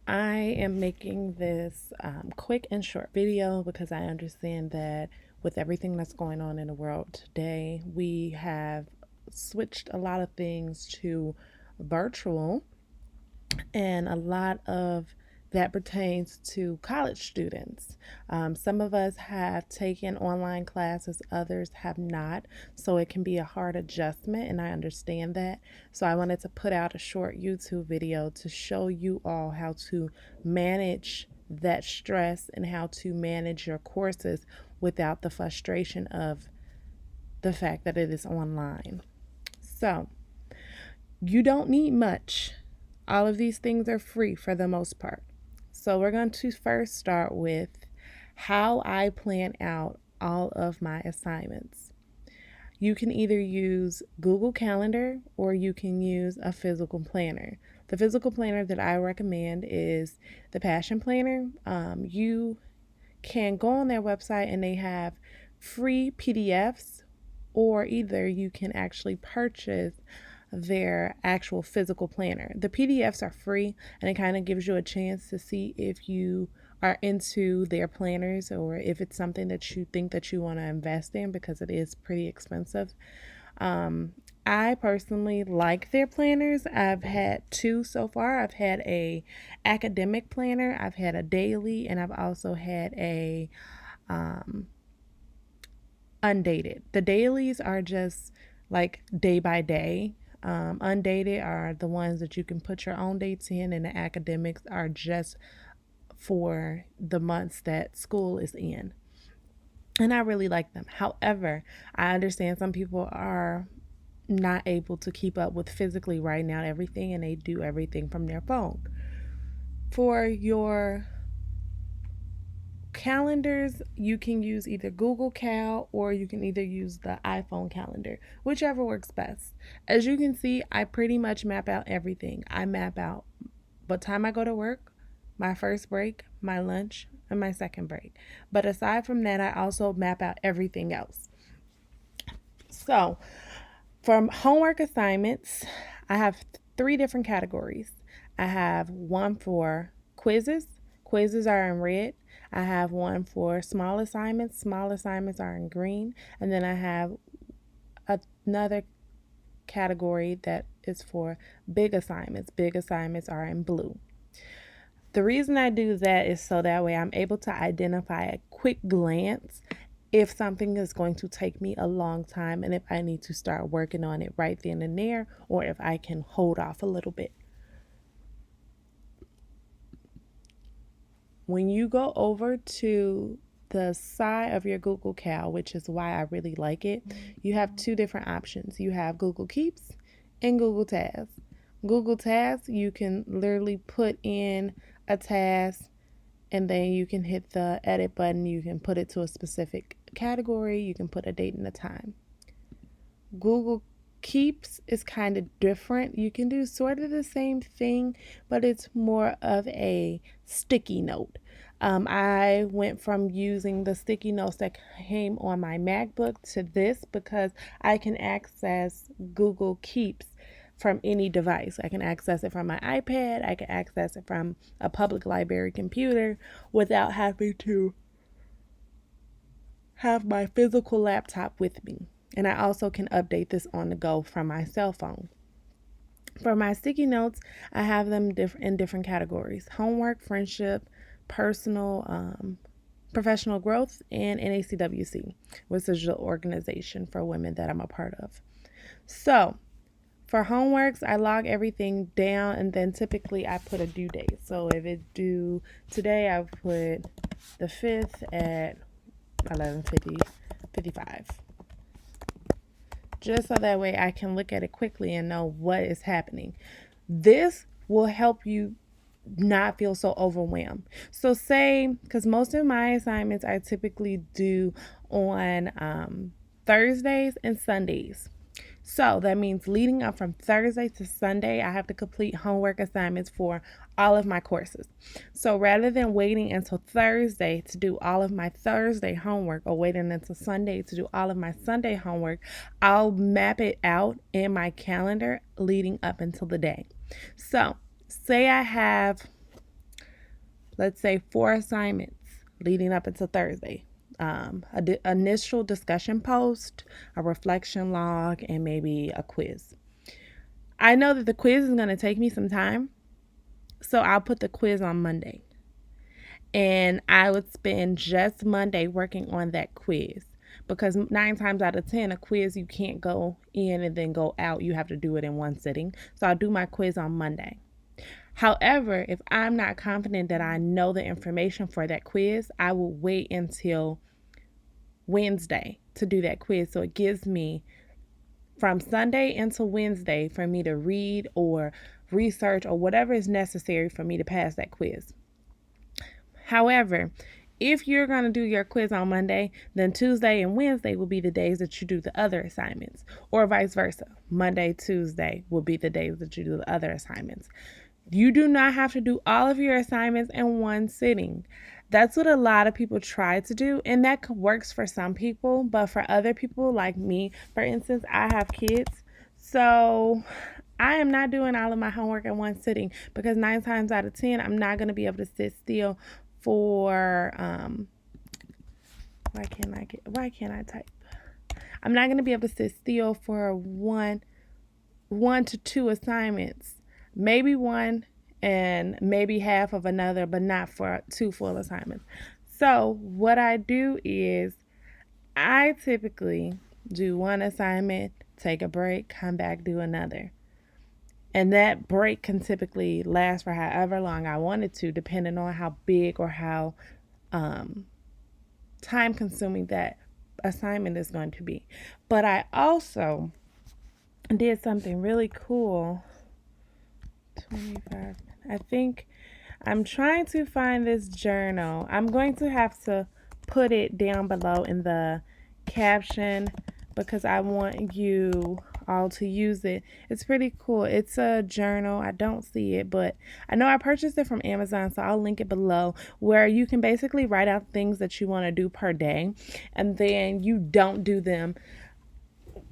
I am making this quick and short video because I understand that with everything that's going on in the world today, we have switched a lot of things to virtual, and a lot of that pertains to college students. Some of us have taken online classes, others have not. So it can be a hard adjustment, and I understand that. So I wanted to put out a short YouTube video to show you all how to manage that stress and how to manage your courses without the frustration of the fact that it is online. So you don't need much. All of these things are free for the most part. So we're going to first start with how I plan out all of my assignments. You can either use Google Calendar or you can use a physical planner. The physical planner that I recommend is the Passion Planner. You can go on their website and they have free PDFs, or either you can actually purchase their actual physical planner. The PDFs are free, and it kind of gives you a chance to see if you are into their planners or if it's something that you think that you want to invest in, because it is pretty expensive. I personally like their planners. I've had two so far. I've had a academic planner, I've had a daily, and I've also had a undated. The dailies are just like day by day. Undated are the ones that you can put your own dates in, and the academics are just for the months that school is in. And I really like them. However, I understand some people are not able to keep up with physically writing out everything, and they do everything from their phone. For your calendars, you can use either Google Cal or you can either use the iPhone calendar, whichever works best. As you can see, I pretty much map out everything. I map out what time I go to work, my first break, my lunch, and my second break. But aside from that, I also map out everything else. So, for homework assignments, I have three different categories. I have one for quizzes. Quizzes are in red. I have one for small assignments. Small assignments are in green. And then I have another category that is for big assignments. Big assignments are in blue. The reason I do that is so that way I'm able to identify at quick glance if something is going to take me a long time and if I need to start working on it right then and there, or if I can hold off a little bit. When you go over to the side of your Google Cal, which is why I really like it, you have two different options. You have Google Keeps and Google Tasks. Google Tasks, you can literally put in a task and then you can hit the edit button. You can put it to a specific category. You can put a date and a time. Google Keeps is kind of different. You can do sort of the same thing, but it's more of a sticky note. I went from using the sticky notes that came on my MacBook to this because I can access Google Keeps from any device. I can access it from my iPad, I can access it from a public library computer without having to have my physical laptop with me. And I also can update this on the go from my cell phone. For my sticky notes, I have them in different categories: homework, friendship, personal, professional growth, and NACWC, which is the organization for women that I'm a part of. So, for homeworks, I log everything down and then typically I put a due date. So if it's due today, I put the 5th at 11:55. Just so that way I can look at it quickly and know what is happening. This will help you not feel so overwhelmed. So say, because most of my assignments I typically do on Thursdays and Sundays. So that means leading up from Thursday to Sunday, I have to complete homework assignments for all of my courses. So rather than waiting until Thursday to do all of my Thursday homework or waiting until Sunday to do all of my Sunday homework, I'll map it out in my calendar leading up until the day. So say I have let's say 4 assignments leading up until Thursday. Initial discussion post, a reflection log, and maybe a quiz. I know that the quiz is going to take me some time, so I'll put the quiz on Monday. And I would spend just Monday working on that quiz, because 9 times out of 10, a quiz you can't go in and then go out. You have to do it in one sitting. So I'll do my quiz on Monday. However, if I'm not confident that I know the information for that quiz, I will wait until Wednesday to do that quiz. So it gives me from Sunday until Wednesday for me to read or research or whatever is necessary for me to pass that quiz. However, if you're going to do your quiz on Monday, then Tuesday and Wednesday will be the days that you do the other assignments, or vice versa. Monday, Tuesday will be the days that you do the other assignments. You do not have to do all of your assignments in one sitting. That's what a lot of people try to do, and that works for some people, but for other people like me, for instance, I have kids, so I am not doing all of my homework in one sitting, because 9 times out of 10, I'm not going to be able to sit still for why can't I type? I'm not going to be able to sit still for one to two assignments, maybe one and maybe half of another, but not for 2 full assignments. So what I do is I typically do one assignment, take a break, come back, do another. And that break can typically last for however long I wanted to, depending on how big or how time consuming that assignment is going to be. But I also did something really cool. 25. I think I'm trying to find this journal. I'm going to have to put it down below in the caption because I want you all to use it. It's pretty cool. It's a journal. I don't see it, but I know I purchased it from Amazon, so I'll link it below, where you can basically write out things that you want to do per day, and then you don't do them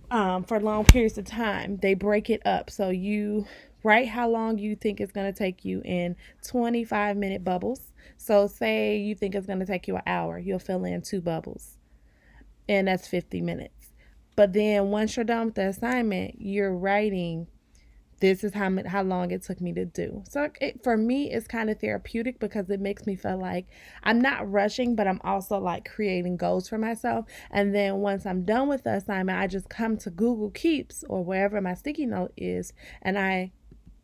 for long periods of time. They break it up. So you write how long you think it's going to take you in 25-minute bubbles. So say you think it's going to take you an hour, you'll fill in 2 bubbles, and that's 50 minutes. But then once you're done with the assignment, you're writing, this is how long it took me to do. So for me, it's kind of therapeutic because it makes me feel like I'm not rushing, but I'm also like creating goals for myself. And then once I'm done with the assignment, I just come to Google Keeps or wherever my sticky note is, and I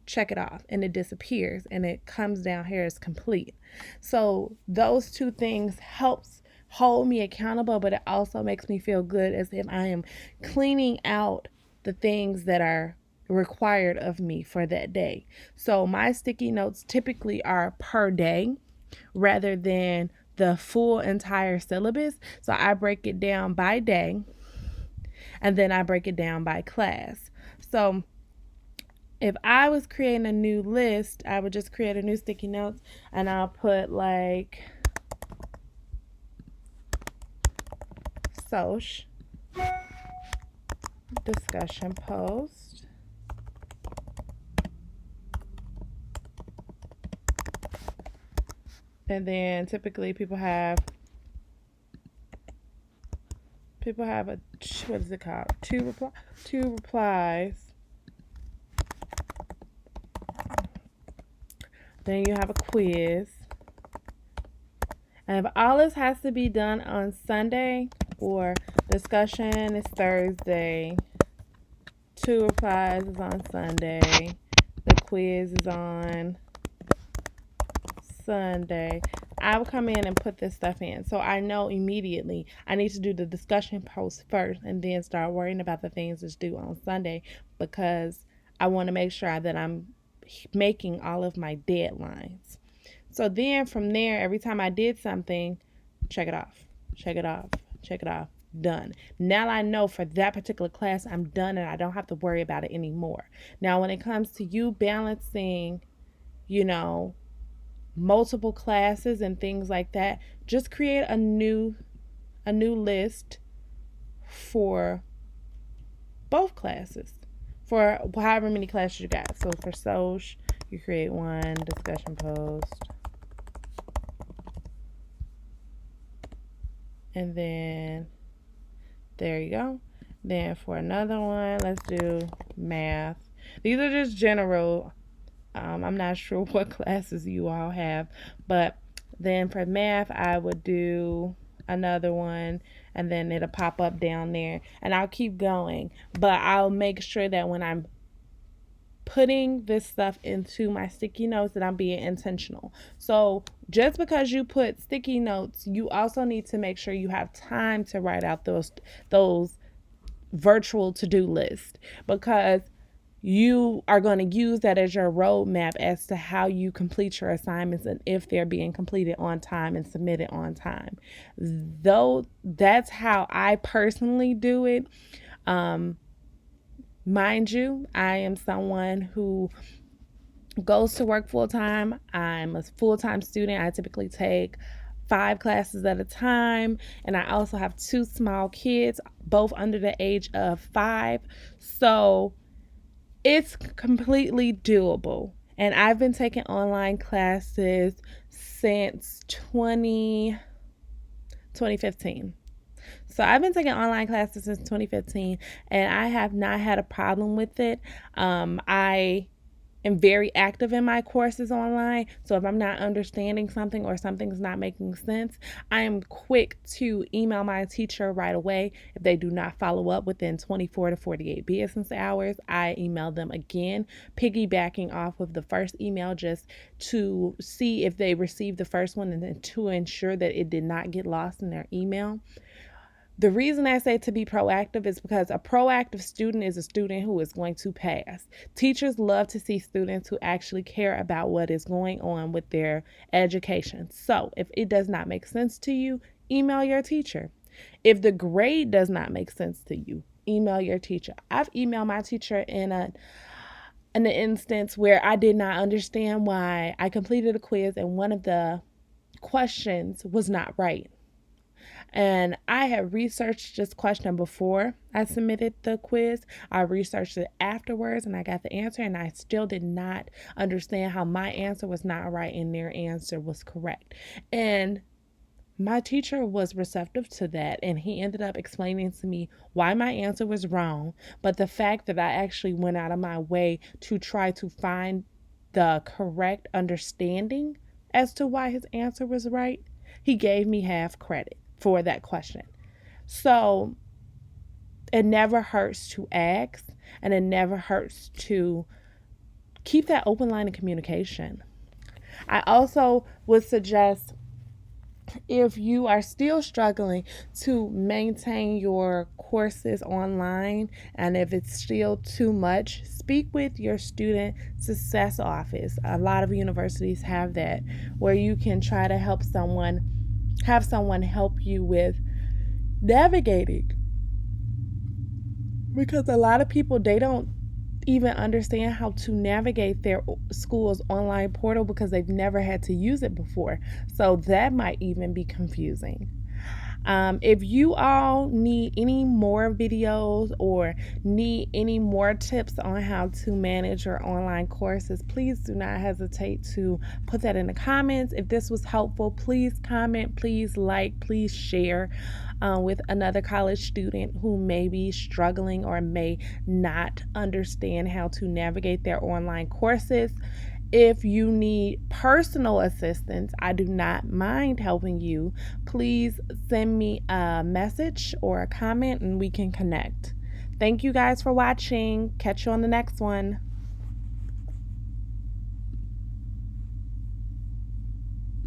check it off, and it disappears, and it comes down here as complete. So those 2 things helps hold me accountable, but it also makes me feel good as if I am cleaning out the things that are required of me for that day. So my sticky notes typically are per day rather than the full entire syllabus. So I break it down by day, and then I break it down by class. So if I was creating a new list, I would just create a new sticky notes, and I'll put like Soc discussion post, and then typically people have a, what is it called, two replies. Then you have a quiz. And if all this has to be done on Sunday, or discussion is Thursday, 2 replies is on Sunday, the quiz is on Sunday, I will come in and put this stuff in. So I know immediately I need to do the discussion post first and then start worrying about the things that's due on Sunday, because I want to make sure that I'm making all of my deadlines. So then from there, every time I did something, check it off, done. Now I know for that particular class I'm done, and I don't have to worry about it anymore. Now when it comes to you balancing, multiple classes and things like that, just create a new list for both classes, for however many classes you got. So for Soc, you create one discussion post. And then there you go. Then for another one, let's do math. These are just general. I'm not sure what classes you all have, but then for math, I would do another one, and then it'll pop up down there, and I'll keep going. But I'll make sure that when I'm putting this stuff into my sticky notes that I'm being intentional. So just because you put sticky notes, you also need to make sure you have time to write out those virtual to-do list, because you are going to use that as your roadmap as to how you complete your assignments and if they're being completed on time and submitted on time. Though that's how I personally do it. Mind you, I am someone who goes to work full time. I'm a full time student. I typically take 5 classes at a time, and I also have 2 small kids, both under the age of 5. So it's completely doable. And I've been taking online classes since 2015. So I've been taking online classes since 2015, and I have not had a problem with it. I am very active in my courses online. So if I'm not understanding something or something's not making sense, I am quick to email my teacher right away. If they do not follow up within 24 to 48 business hours, I email them again, piggybacking off of the first email just to see if they received the first one and then to ensure that it did not get lost in their email. The reason I say to be proactive is because a proactive student is a student who is going to pass. Teachers love to see students who actually care about what is going on with their education. So if it does not make sense to you, email your teacher. If the grade does not make sense to you, email your teacher. I've emailed my teacher in an instance where I did not understand why I completed a quiz and one of the questions was not right. And I had researched this question before I submitted the quiz. I researched it afterwards and I got the answer, and I still did not understand how my answer was not right and their answer was correct. And my teacher was receptive to that, and he ended up explaining to me why my answer was wrong. But the fact that I actually went out of my way to try to find the correct understanding as to why his answer was right, he gave me half credit for that question. So it never hurts to ask, and it never hurts to keep that open line of communication. I also would suggest, if you are still struggling to maintain your courses online, and if it's still too much, speak with your student success office. A lot of universities have that, where you can try to have someone help you with navigating, because a lot of people, they don't even understand how to navigate their school's online portal because they've never had to use it before. So that might even be confusing. If you all need any more videos or need any more tips on how to manage your online courses, please do not hesitate to put that in the comments. If this was helpful, please comment, please like, please share with another college student who may be struggling or may not understand how to navigate their online courses. If you need personal assistance, I do not mind helping you. Please send me a message or a comment and we can connect. Thank you guys for watching. Catch you on the next one.